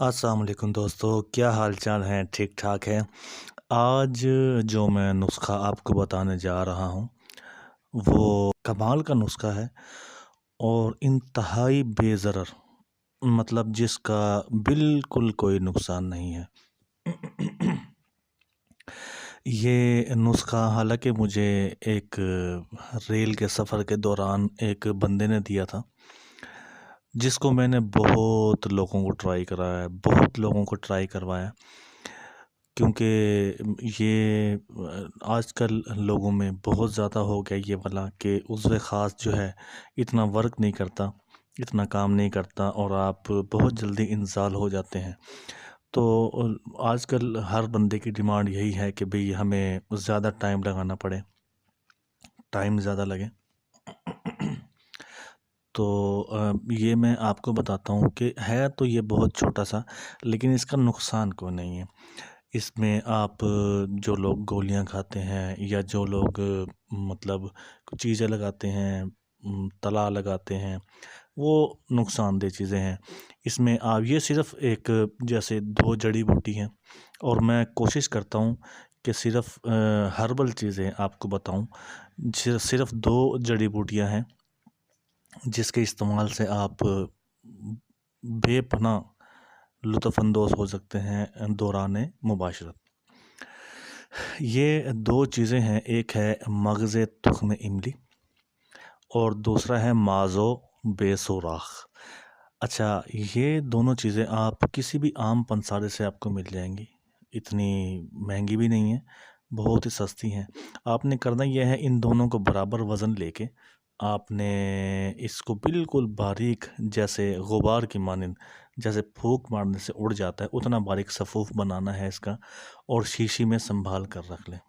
अस्सलाम वालेकुम दोस्तों, क्या हाल चाल हैं? ठीक ठाक है। आज जो मैं नुस्ख़ा आपको बताने जा रहा हूँ वो कमाल का नुस्ख़ा है और इंतहाई बेज़रर, मतलब जिसका बिल्कुल कोई नुकसान नहीं है। ये नुस्ख़ा हालांकि मुझे एक रेल के सफ़र के दौरान एक बंदे ने दिया था, जिसको मैंने बहुत लोगों को ट्राई कराया, बहुत लोगों को ट्राई करवाया, क्योंकि ये आजकल लोगों में बहुत ज़्यादा हो गया ये वाला कि उज़्व ख़ास जो है इतना वर्क नहीं करता, इतना काम नहीं करता और आप बहुत जल्दी इंज़ाल हो जाते हैं। तो आजकल हर बंदे की डिमांड यही है कि भई हमें ज़्यादा टाइम लगाना पड़े, टाइम ज़्यादा लगे। तो ये मैं आपको बताता हूँ कि है तो ये बहुत छोटा-सा, लेकिन इसका नुकसान कोई नहीं है। इसमें आप जो लोग गोलियाँ खाते हैं या जो लोग मतलब कुछ चीज़ें लगाते हैं, तला लगाते हैं, वो नुकसानदेह चीज़ें हैं। इसमें आप ये सिर्फ़ एक जैसे 2 जड़ी-बूटी हैं और मैं कोशिश करता हूँ कि सिर्फ़ हर्बल चीज़ें आपको बताऊँ। सिर्फ़ 2 जड़ी-बूटियाँ हैं जिसके इस्तेमाल से आप बेपनाह लुत्फ़अंदोज़ हो सकते हैं दौरान मुबाशरत। ये 2 चीज़ें हैं, एक है मग़ज़ तुख़्म इमली और दूसरा है माज़ो बेसुराख़। अच्छा, ये दोनों चीज़ें आप किसी भी आम पंसारे से आपको मिल जाएंगी, इतनी महंगी भी नहीं है, बहुत ही सस्ती हैं। आपने करना यह है, इन दोनों को बराबर वज़न लेके आपने इसको बिल्कुल बारीक, जैसे गुबार की मानिंद, जैसे फूंक मारने से उड़ जाता है उतना बारीक सफ़ूफ़ बनाना है इसका और शीशी में संभाल कर रख लें।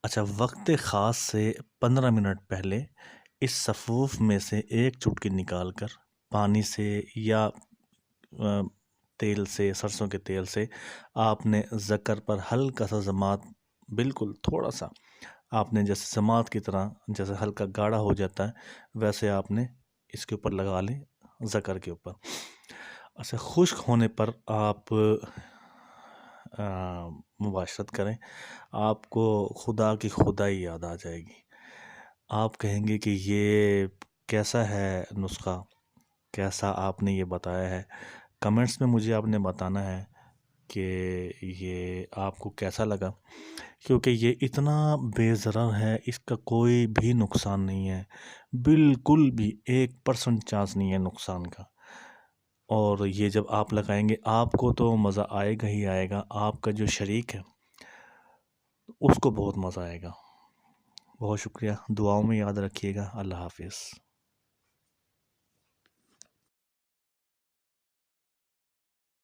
अच्छा, वक्त ख़ास से 15 मिनट पहले इस सफ़ूफ़ में से एक चुटकी निकाल कर पानी से या तेल से, सरसों के तेल से आपने ज़कर पर हल्का सा ज़मात, बिल्कुल थोड़ा सा, आपने जैसे ज़मात की तरह जैसे हल्का गाढ़ा हो जाता है वैसे आपने इसके ऊपर लगा लें, ज़कर के ऊपर। अच्छा, खुश्क होने पर आप मुबाशरत करें, आपको खुदा की खुदाई याद आ जाएगी। आप कहेंगे कि ये कैसा है नुस्ख़ा, कैसा आपने ये बताया है। कमेंट्स में मुझे आपने बताना है कि ये आपको कैसा लगा, क्योंकि ये इतना बेज़रर है, इसका कोई भी नुकसान नहीं है, बिल्कुल भी 1% चांस नहीं है नुकसान का। और ये जब आप लगाएंगे आपको तो मज़ा आएगा ही आएगा, आपका जो शरीक है उसको बहुत मज़ा आएगा। बहुत शुक्रिया, दुआओं में याद रखिएगा। अल्लाह हाफ़िज़।